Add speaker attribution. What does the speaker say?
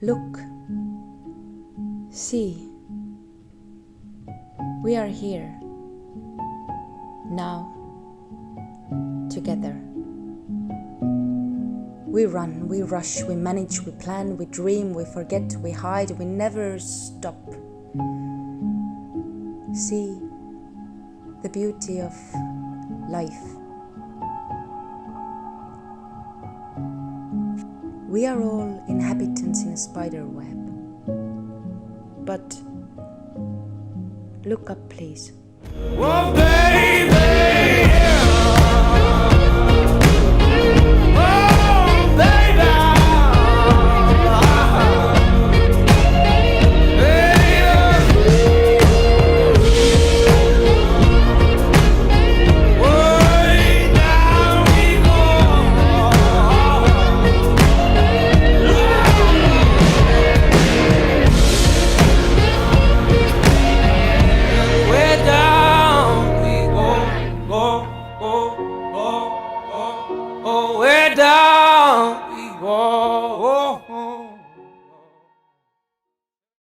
Speaker 1: Look, see, we are here, now, together. We run, we rush, we manage, we plan, we dream, we forget, we hide, we never stop. See the beauty of life. We are all inhabitants in a spider web. But look up, please.
Speaker 2: Oh, baby.